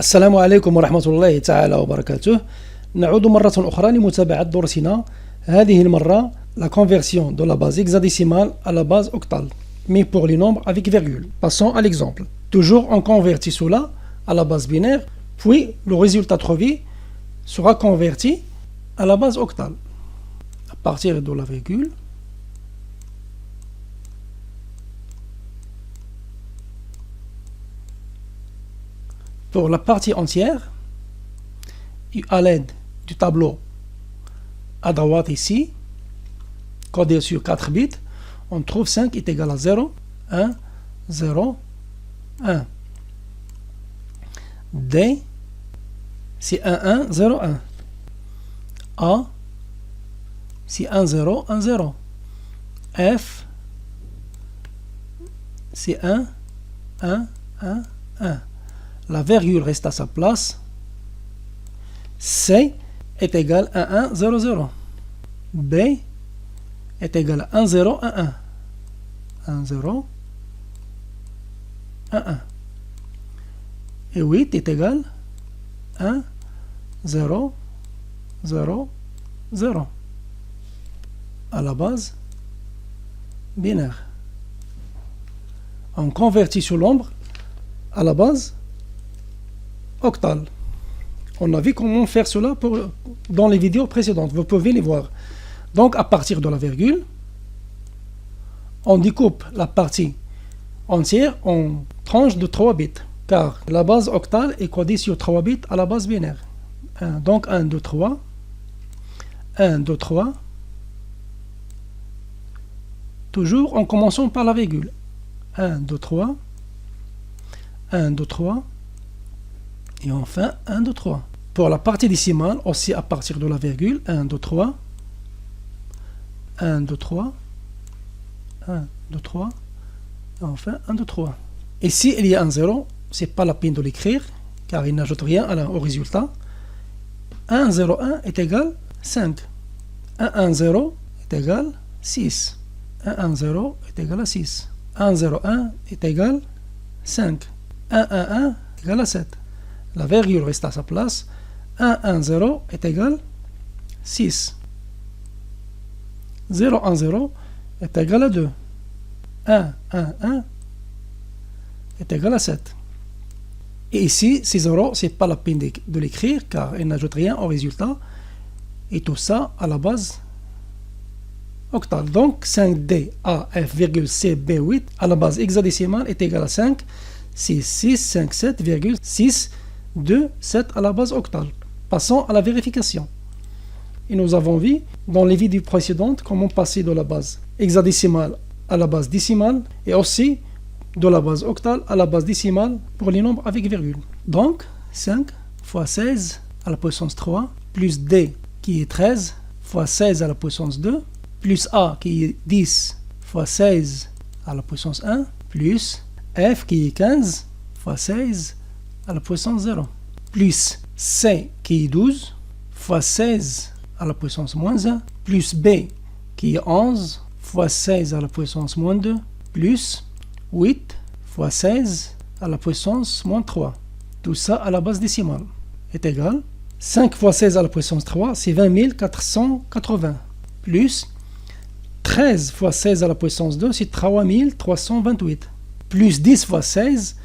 السلام عليكم ورحمة الله تعالى وبركاته. نعود مرة أخرى لمتابعة درسنا. هذه المرة la conversion de la base hexadécimale à la base octale, mais pour les nombres avec virgule. Passons à l'exemple. Toujours on convertit cela à la base binaire, puis le résultat trouvé sera converti à la base octale. À partir de la virgule, pour la partie entière, à l'aide du tableau à droite ici, codé sur 4 bits, on trouve 5 est égal à 0, 1, 0, 1. D, c'est 1, 1, 0, 1. A, c'est 1, 0, 1, 0. F, c'est 1, 1, 1, 1. La virgule reste à sa place. C est égal à 1, 0, 0. B est égal à 1, 0, 1, 1. 1, 0, 1, 1. Et 8 est égal à 1, 0, 0, 0. À la base binaire. On convertit sur l'ombre à la base octale. On a vu comment faire cela dans les vidéos précédentes. Vous pouvez les voir. Donc, à partir de la virgule, on découpe la partie entière en tranches de 3 bits. Car la base octale est codée sur 3 bits à la base binaire. Donc, 1, 2, 3. 1, 2, 3. Toujours en commençant par la virgule. 1, 2, 3. 1, 2, 3. Et enfin, 1, 2, 3. Pour la partie décimale, aussi à partir de la virgule, 1, 2, 3. 1, 2, 3. 1, 2, 3. Et enfin, 1, 2, 3. Et s'il y a un 0, ce n'est pas la peine de l'écrire, car il n'ajoute rien au résultat. 1, 0, 1 est égal 5. 1, 1, 0 est égal 6. 1, 1, 0 est égal à 6. 1, 0, 1 est égal 5. 1, 1, 1 est égal à 7. La virgule reste à sa place. 1, 1, 0 est égal 6. 0, 1, 0 est égal à 2. 1, 1, 1 est égal à 7. Et ici, ces 0, ce n'est pas la peine de l'écrire car il n'ajoute rien au résultat. Et tout ça à la base octale. Donc 5D, A, F, C, B, 8 à la base hexadécimale est égal à 5, 6, 6, 5, 7, 6, 2, 7 à la base octale. Passons à la vérification. Et nous avons vu dans les vidéos précédentes comment passer de la base hexadécimale à la base décimale et aussi de la base octale à la base décimale pour les nombres avec virgule. Donc 5 fois 16 à la puissance 3 plus D qui est 13 fois 16 à la puissance 2 plus A qui est 10 fois 16 à la puissance 1 plus F qui est 15 fois 16 à la puissance 0, plus C qui est 12 fois 16 à la puissance moins 1, plus B qui est 11 fois 16 à la puissance moins 2, plus 8 fois 16 à la puissance moins 3. Tout ça à la base décimale est égal 5 fois 16 à la puissance 3, c'est 20 480, plus 13 fois 16 à la puissance 2, c'est 3328, plus 10 fois 16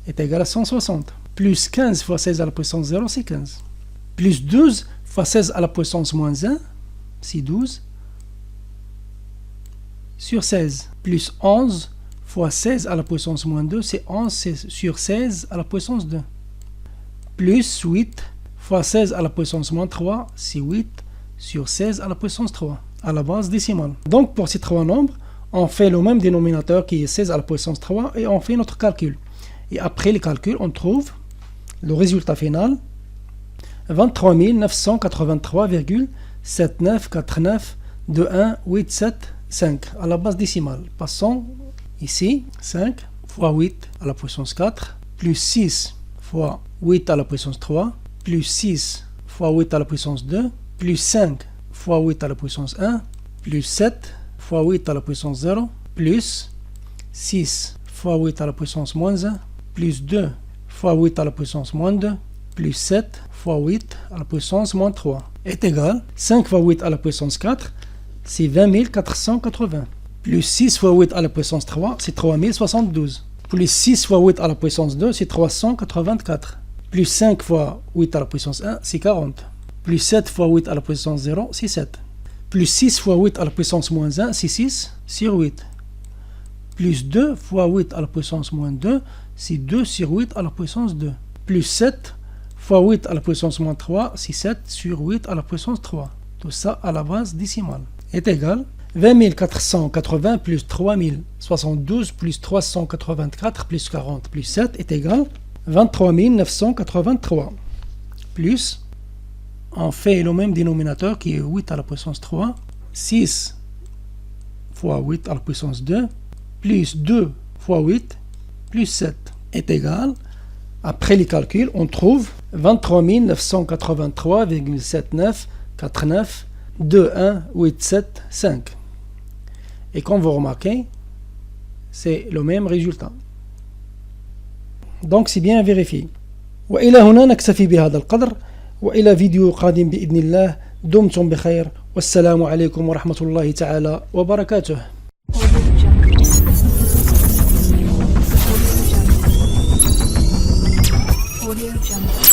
est égal à 160. Plus 15 fois 16 à la puissance 0, c'est 15. Plus 12 fois 16 à la puissance moins 1, c'est 12 sur 16. Plus 11 fois 16 à la puissance moins 2, c'est 11 sur 16 à la puissance 2. Plus 8 fois 16 à la puissance moins 3, c'est 8 sur 16 à la puissance 3, à la base décimale. Donc pour ces trois nombres, on fait le même dénominateur qui est 16 à la puissance 3 et on fait notre calcul. Et après le calcul, on trouve le résultat final 23 983,79492187 à la base décimale. Passons ici 5 fois 8 à la puissance 4 plus 6 fois 8 à la puissance 3 plus 6 fois 8 à la puissance 2 plus 5 fois 8 à la puissance 1 plus 7 fois 8 à la puissance 0 plus 6 fois 8 à la puissance moins 1 plus 2 fois 8 à la puissance moins 2 plus 7 fois 8 à la puissance moins 3 est égal 5 fois 8 à la puissance 4, c'est 20 480. Plus 6 fois 8 à la puissance 3, c'est 3072. Plus 6 fois 8 à la puissance 2, c'est 384. Plus 5 fois 8 à la puissance 1, c'est 40. Plus 7 fois 8 à la puissance 0, c'est 7. Plus 6 fois 8 à la puissance moins 1, c'est 6 sur 8. Plus 2 fois 8 à la puissance moins 2, c'est 2 sur 8 à la puissance 2. Plus 7 fois 8 à la puissance moins 3, c'est 7 sur 8 à la puissance 3. Tout ça à la base décimale est égal 20 480 plus 3072 plus 384 plus 40 plus 7 est égal 23 983. Plus, on fait le même dénominateur qui est 8 à la puissance 3, 6 fois 8 à la puissance 2, plus 2 fois 8, plus 7 est égal, après les calculs, on trouve 23 983,7949 2187,5. Et comme vous remarquez, c'est le même résultat. Donc c'est bien vérifié. وإلى هنا نكتفي بهذا القدر، وإلى فيديو قادم بإذن الله. دمتم بخير، والسلام عليكم ورحمة الله تعالى وبركاته. Audio Jungle.